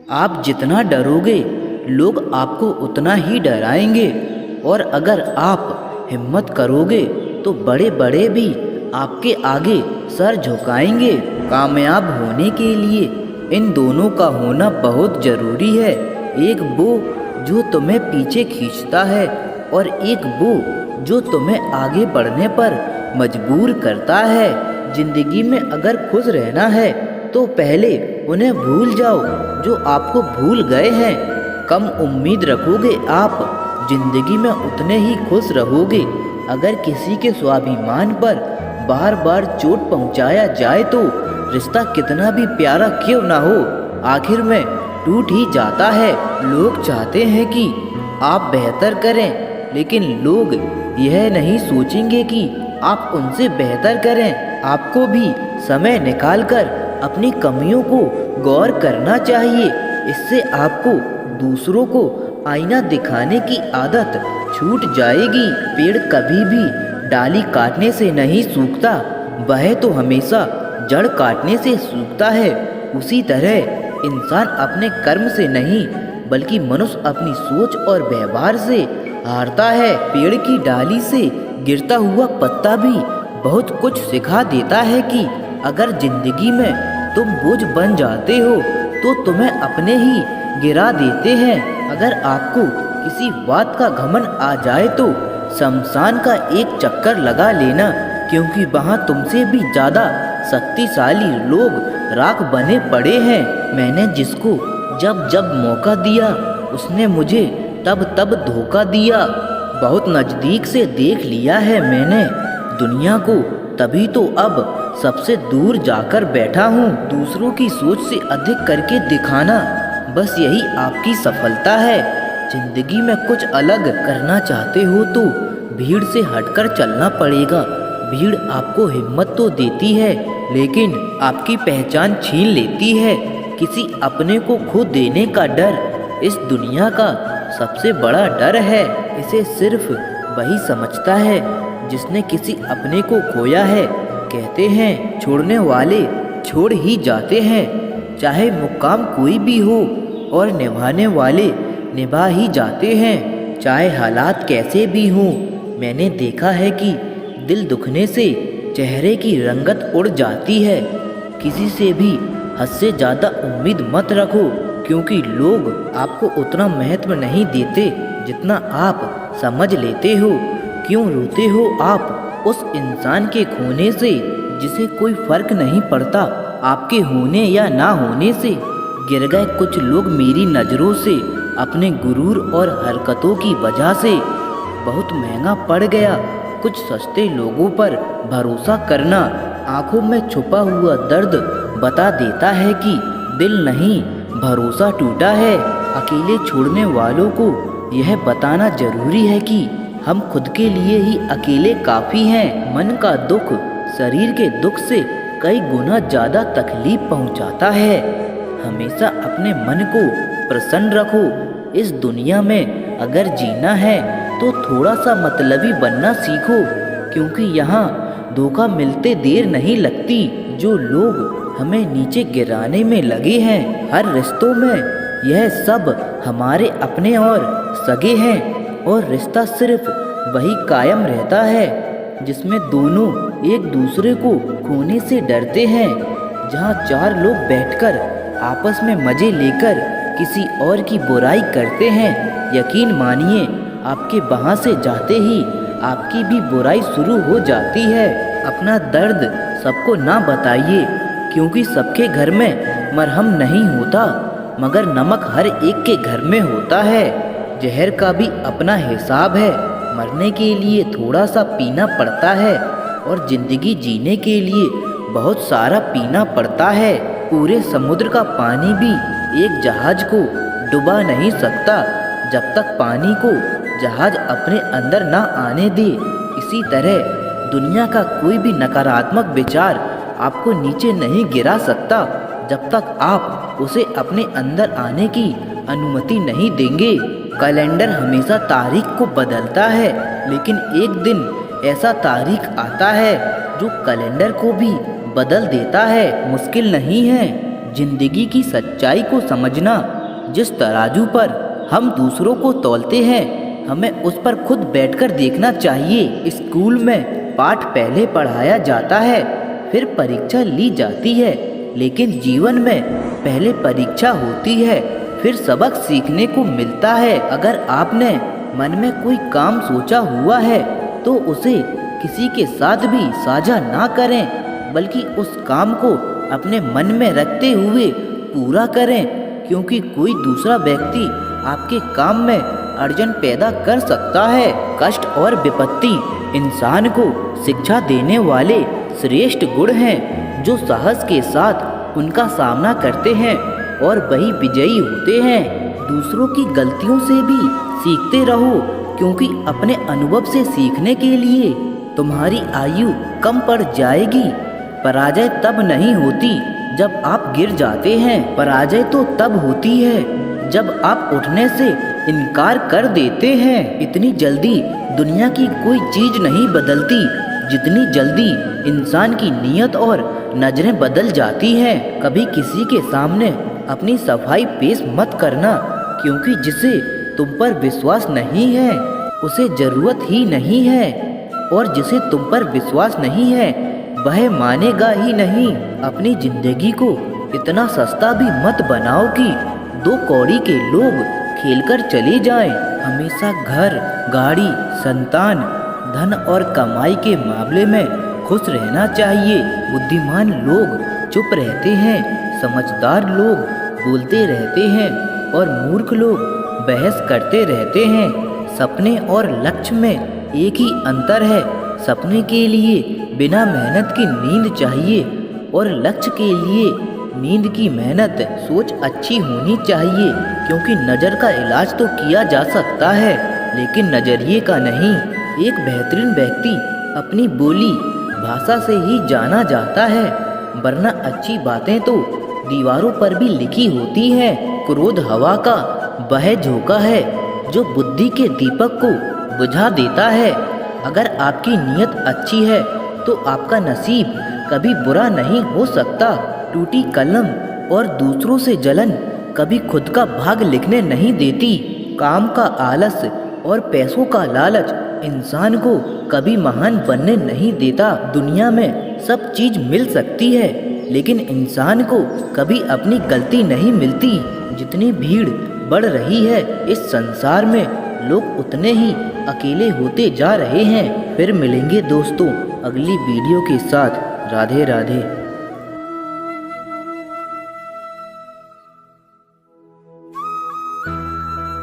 आप जितना डरोगे लोग आपको उतना ही डराएंगे, और अगर आप हिम्मत करोगे तो बड़े बड़े भी आपके आगे सर झुकाएंगे। कामयाब होने के लिए इन दोनों का होना बहुत ज़रूरी है। एक वो जो तुम्हें पीछे खींचता है, और एक वो जो तुम्हें आगे बढ़ने पर मजबूर करता है। जिंदगी में अगर खुश रहना है तो पहले उन्हें भूल जाओ जो आपको भूल गए हैं। कम उम्मीद रखोगे आप, जिंदगी में उतने ही खुश रहोगे। अगर किसी के स्वाभिमान पर बार बार चोट पहुंचाया जाए तो रिश्ता कितना भी प्यारा क्यों ना हो, आखिर में टूट ही जाता है। लोग चाहते हैं कि आप बेहतर करें, लेकिन लोग यह नहीं सोचेंगे कि आप उनसे बेहतर करें। आपको भी समय निकालकर अपनी कमियों को गौर करना चाहिए। इससे आपको दूसरों को आईना दिखाने की आदत छूट जाएगी। पेड़ कभी भी डाली काटने से नहीं सूखता, वह तो हमेशा जड़ काटने से सूखता है। उसी तरह इंसान अपने कर्म से नहीं बल्कि मनुष्य अपनी सोच और व्यवहार से हारता है। पेड़ की डाली से गिरता हुआ पत्ता भी बहुत कुछ सिखा देता है कि अगर जिंदगी में तुम बोझ बन जाते हो तो तुम्हें अपने ही गिरा देते हैं। अगर आपको किसी बात का घमंड आ जाए तो शमशान का एक चक्कर लगा लेना, क्योंकि वहाँ तुमसे भी ज़्यादा शक्तिशाली लोग राख बने पड़े हैं। मैंने जिसको जब जब मौका दिया उसने मुझे तब तब धोखा दिया। बहुत नज़दीक से देख लिया है मैंने दुनिया को, तभी तो अब सबसे दूर जाकर बैठा हूँ। दूसरों की सोच से अधिक करके दिखाना, बस यही आपकी सफलता है। जिंदगी में कुछ अलग करना चाहते हो तो भीड़ से हटकर चलना पड़ेगा। भीड़ आपको हिम्मत तो देती है, लेकिन आपकी पहचान छीन लेती है। किसी अपने को खो देने का डर इस दुनिया का सबसे बड़ा डर है। इसे सिर्फ वही समझता है जिसने किसी अपने को खोया है। कहते हैं छोड़ने वाले छोड़ ही जाते हैं, चाहे मुकाम कोई भी हो, और निभाने वाले निभा ही जाते हैं, चाहे हालात कैसे भी हों। मैंने देखा है कि दिल दुखने से चेहरे की रंगत उड़ जाती है। किसी से भी हद से ज़्यादा उम्मीद मत रखो, क्योंकि लोग आपको उतना महत्व नहीं देते जितना आप समझ लेते हो। क्यों रोते हो आप उस इंसान के खोने से जिसे कोई फर्क नहीं पड़ता आपके होने या ना होने से? गिर गए कुछ लोग मेरी नज़रों से अपने गुरूर और हरकतों की वजह से। बहुत महंगा पड़ गया कुछ सस्ते लोगों पर भरोसा करना। आंखों में छुपा हुआ दर्द बता देता है कि दिल नहीं, भरोसा टूटा है। अकेले छोड़ने वालों को यह बताना जरूरी है कि हम खुद के लिए ही अकेले काफ़ी हैं। मन का दुख शरीर के दुख से कई गुना ज़्यादा तकलीफ पहुंचाता है। हमेशा अपने मन को प्रसन्न रखो। इस दुनिया में अगर जीना है तो थोड़ा सा मतलबी बनना सीखो, क्योंकि यहाँ धोखा मिलते देर नहीं लगती। जो लोग हमें नीचे गिराने में लगे हैं, हर रिश्तों में यह सब हमारे अपने और सगे हैं, और रिश्ता सिर्फ वही कायम रहता है जिसमें दोनों एक दूसरे को खोने से डरते हैं। जहाँ चार लोग बैठकर आपस में मजे लेकर किसी और की बुराई करते हैं, यकीन मानिए आपके वहाँ से जाते ही आपकी भी बुराई शुरू हो जाती है। अपना दर्द सबको ना बताइए, क्योंकि सबके घर में मरहम नहीं होता, मगर नमक हर एक के घर में होता है। जहर का भी अपना हिसाब है। मरने के लिए थोड़ा सा पीना पड़ता है, और ज़िंदगी जीने के लिए बहुत सारा पीना पड़ता है। पूरे समुद्र का पानी भी एक जहाज को डुबा नहीं सकता जब तक पानी को जहाज अपने अंदर ना आने दे। इसी तरह दुनिया का कोई भी नकारात्मक विचार आपको नीचे नहीं गिरा सकता जब तक आप उसे अपने अंदर आने की अनुमति नहीं देंगे। कैलेंडर हमेशा तारीख को बदलता है, लेकिन एक दिन ऐसा तारीख आता है जो कैलेंडर को भी बदल देता है। मुश्किल नहीं है जिंदगी की सच्चाई को समझना। जिस तराजू पर हम दूसरों को तौलते हैं, हमें उस पर खुद बैठकर देखना चाहिए। स्कूल में पाठ पहले पढ़ाया जाता है, फिर परीक्षा ली जाती है, लेकिन जीवन में पहले परीक्षा होती है, फिर सबक सीखने को मिलता है। अगर आपने मन में कोई काम सोचा हुआ है तो उसे किसी के साथ भी साझा ना करें, बल्कि उस काम को अपने मन में रखते हुए पूरा करें, क्योंकि कोई दूसरा व्यक्ति आपके काम में अड़चन पैदा कर सकता है। कष्ट और विपत्ति इंसान को शिक्षा देने वाले श्रेष्ठ गुण हैं, जो साहस के साथ उनका सामना करते हैं और वही विजयी होते हैं। दूसरों की गलतियों से भी सीखते रहो, क्योंकि अपने अनुभव से सीखने के लिए तुम्हारी आयु कम पड़ जाएगी। पराजय तब नहीं होती जब आप गिर जाते हैं, पराजय तो तब होती है जब आप उठने से इनकार कर देते हैं। इतनी जल्दी दुनिया की कोई चीज नहीं बदलती जितनी जल्दी इंसान की नीयत और नजरें बदल जाती हैं। कभी किसी के सामने अपनी सफाई पेश मत करना, क्योंकि जिसे तुम पर विश्वास नहीं है उसे जरूरत ही नहीं है, और जिसे तुम पर विश्वास नहीं है वह मानेगा ही नहीं। अपनी जिंदगी को इतना सस्ता भी मत बनाओ कि दो कौड़ी के लोग खेलकर चले जाएं। हमेशा घर, गाड़ी, संतान, धन और कमाई के मामले में खुश रहना चाहिए। बुद्धिमान लोग चुप रहते हैं, समझदार लोग बोलते रहते हैं और मूर्ख लोग बहस करते रहते हैं। सपने और लक्ष्य में एक ही अंतर है। सपने के लिए बिना मेहनत की नींद चाहिए और लक्ष्य के लिए नींद की मेहनत। सोच अच्छी होनी चाहिए, क्योंकि नज़र का इलाज तो किया जा सकता है, लेकिन नज़रिए का नहीं। एक बेहतरीन व्यक्ति अपनी बोली भाषा से ही जाना जाता है, वरना अच्छी बातें तो दीवारों पर भी लिखी होती हैं। क्रोध हवा का वह झोंका है जो बुद्धि के दीपक को बुझा देता है। अगर आपकी नीयत अच्छी है तो आपका नसीब कभी बुरा नहीं हो सकता। टूटी कलम और दूसरों से जलन कभी खुद का भाग लिखने नहीं देती। काम का आलस और पैसों का लालच इंसान को कभी महान बनने नहीं देता। दुनिया में सब चीज मिल सकती है, लेकिन इंसान को कभी अपनी गलती नहीं मिलती। जितनी भीड़ बढ़ रही है इस संसार में, लोग उतने ही अकेले होते जा रहे हैं। फिर मिलेंगे दोस्तों अगली वीडियो के साथ। राधे राधे।